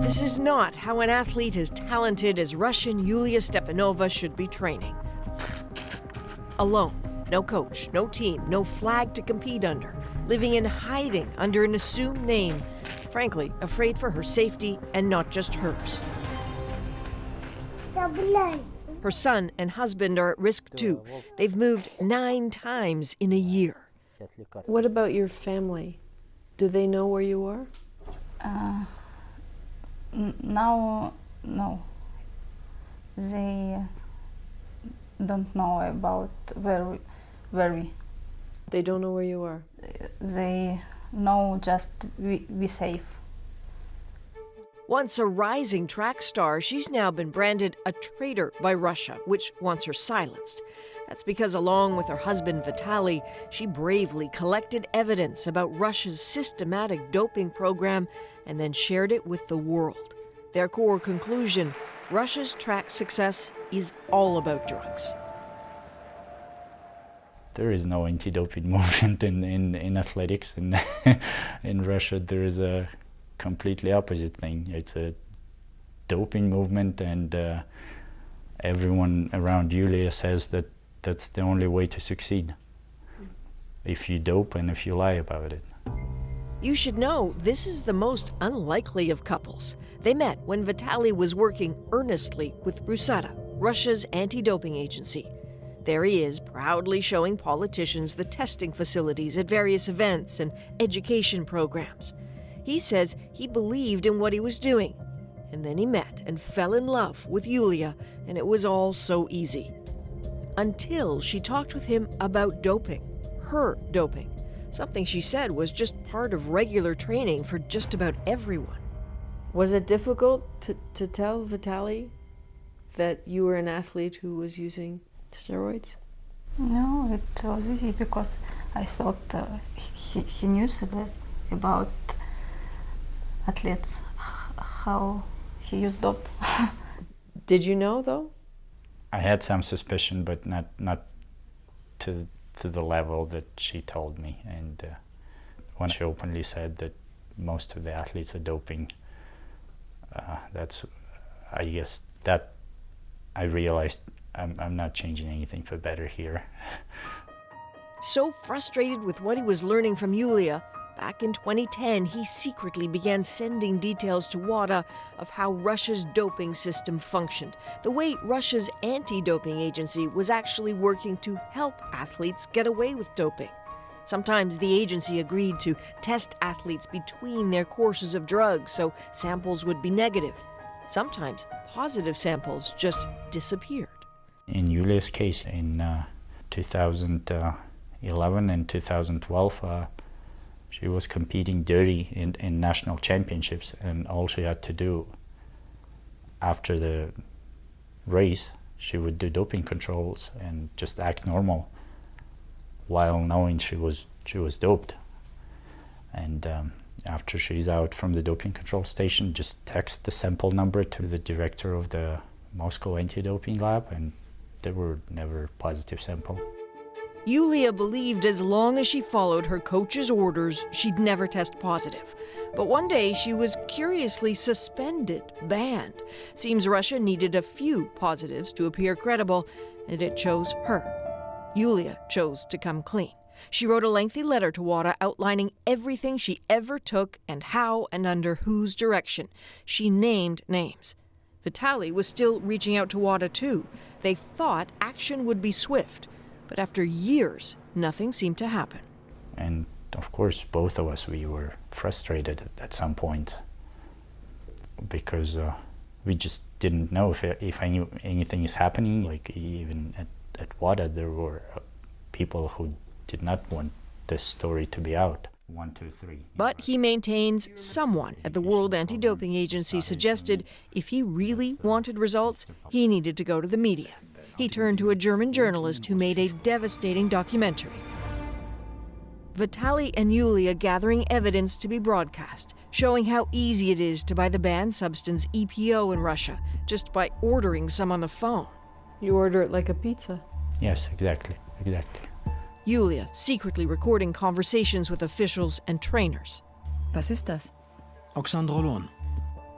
This is not how an athlete as talented as Russian Yulia Stepanova should be training. Alone, no coach, no team, no flag to compete under, living in hiding under an assumed name, frankly, afraid for her safety and not just hers. Her son and husband are at risk too. They've moved 9 times in a year. What about your family? Do they know where you are? Now, no. They don't know about where we. They don't know where you are? They know just we safe. Once a rising track star, she's now been branded a traitor by Russia, which wants her silenced. That's because, along with her husband Vitaly, she bravely collected evidence about Russia's systematic doping program and then shared it with the world. Their core conclusion: Russia's track success is all about drugs. There is no anti-doping movement in athletics. In Russia, there is a completely opposite thing. It's a doping movement, and everyone around Yulia says that that's the only way to succeed. If you dope and if you lie about it. You should know this is the most unlikely of couples. They met when Vitaly was working earnestly with Rusada, Russia's anti-doping agency. There he is, proudly showing politicians the testing facilities at various events and education programs. He says he believed in what he was doing. And then he met and fell in love with Yulia, and it was all so easy. Until she talked with him about doping, her doping, something she said was just part of regular training for just about everyone. Was it difficult to tell Vitaly that you were an athlete who was using steroids? No, it was easy because I thought he knew a bit about athletes, how he used dope. Did you know, though? I had some suspicion, but not to the level that she told me. And when she openly said that most of the athletes are doping, I guess that I realized I'm not changing anything for better here. So frustrated with what he was learning from Yulia, back in 2010, he secretly began sending details to WADA of how Russia's doping system functioned, the way Russia's anti-doping agency was actually working to help athletes get away with doping. Sometimes the agency agreed to test athletes between their courses of drugs so samples would be negative. Sometimes positive samples just disappeared. In Yulia's case, in 2011 and 2012, she was competing dirty in national championships, and all she had to do after the race, she would do doping controls and just act normal while knowing she was doped. And after she's out from the doping control station, just text the sample number to the director of the Moscow anti-doping lab, and there were never positive sample. Yulia believed as long as she followed her coach's orders, she'd never test positive. But one day she was curiously suspended, banned. Seems Russia needed a few positives to appear credible, and it chose her. Yulia chose to come clean. She wrote a lengthy letter to WADA outlining everything she ever took and how and under whose direction. She named names. Vitaly was still reaching out to WADA too. They thought action would be swift. But after years, nothing seemed to happen. And of course, both of us, we were frustrated at some point because we just didn't know if anything is happening. Like even at WADA, there were people who did not want this story to be out. 1, 2, 3. But he maintains someone at the World Anti-Doping Agency suggested if he really wanted results, he needed to go to the media. He turned to a German journalist who made a devastating documentary. Vitaly and Yulia gathering evidence to be broadcast, showing how easy it is to buy the banned substance EPO in Russia just by ordering some on the phone. You order it like a pizza. Yes, exactly. Yulia secretly recording conversations with officials and trainers. Was ist das? Oxandrolon.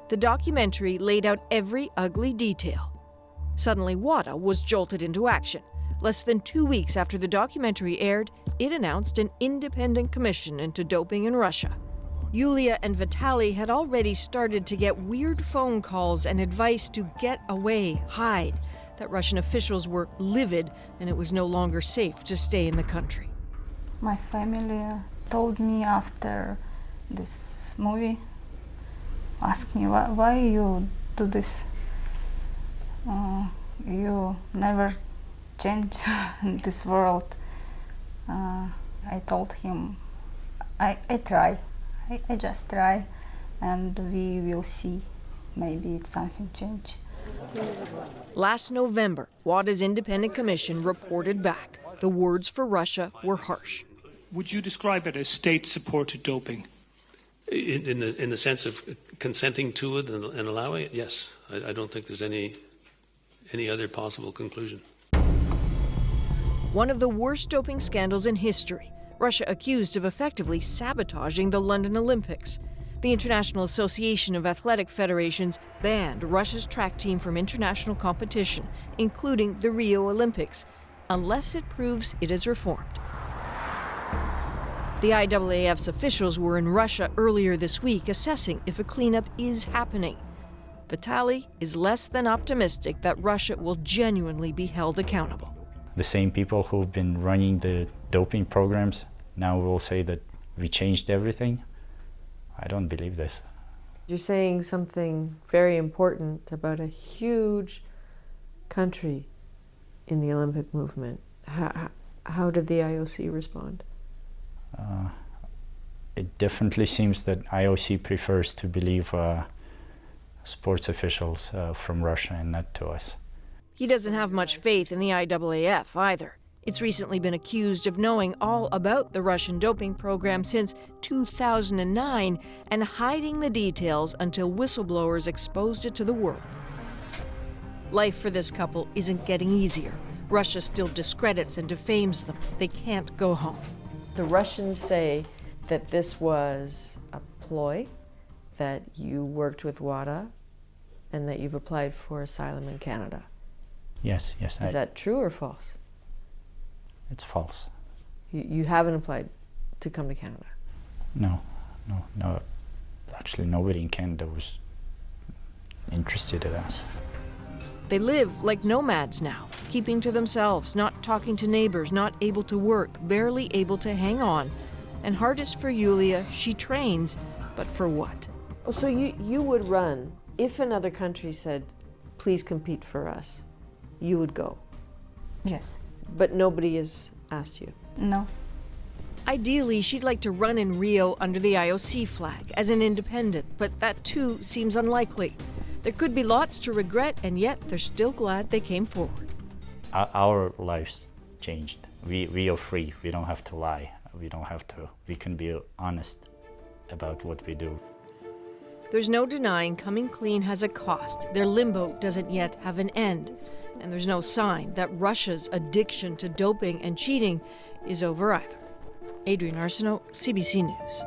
The documentary laid out every ugly detail. Suddenly, WADA was jolted into action. Less than 2 weeks after the documentary aired, it announced an independent commission into doping in Russia. Yulia and Vitaly had already started to get weird phone calls and advice to get away, hide, that Russian officials were livid and it was no longer safe to stay in the country. My family told me after this movie, asked me why you do this. You never change this world. I told him, I try. I just try, and we will see. Maybe it's something change. Last November, WADA's independent commission reported back. The words for Russia were harsh. Would you describe it as state-supported doping? In the sense of consenting to it and allowing it, yes. I don't think there's any other possible conclusion. One of the worst doping scandals in history. Russia accused of effectively sabotaging the London Olympics. The International Association of Athletic Federations banned Russia's track team from international competition, including the Rio Olympics, unless it proves it is reformed. The IAAF's officials were in Russia earlier this week assessing if a cleanup is happening. Vitaly is less than optimistic that Russia will genuinely be held accountable. The same people who've been running the doping programs now will say that we changed everything. I don't believe this. You're saying something very important about a huge country in the Olympic movement. How did the IOC respond? It definitely seems that IOC prefers to believe sports officials from Russia and not to us. He doesn't have much faith in the IAAF either. It's recently been accused of knowing all about the Russian doping program since 2009 and hiding the details until whistleblowers exposed it to the world. Life for this couple isn't getting easier. Russia still discredits and defames them. They can't go home. The Russians say that this was a ploy, that you worked with WADA, and that you've applied for asylum in Canada. Yes. Is that true or false? It's false. You haven't applied to come to Canada? No. Actually, nobody in Canada was interested in us. They live like nomads now, keeping to themselves, not talking to neighbors, not able to work, barely able to hang on. And hardest for Yulia, she trains, but for what? Oh, so you would run if another country said, please compete for us, you would go? Yes. But nobody has asked you? No. Ideally, she'd like to run in Rio under the IOC flag as an independent, but that too seems unlikely. There could be lots to regret, and yet they're still glad they came forward. Our lives changed. We are free. We don't have to lie. We can be honest about what we do. There's no denying coming clean has a cost. Their limbo doesn't yet have an end. And there's no sign that Russia's addiction to doping and cheating is over either. Adrienne Arsenault, CBC News.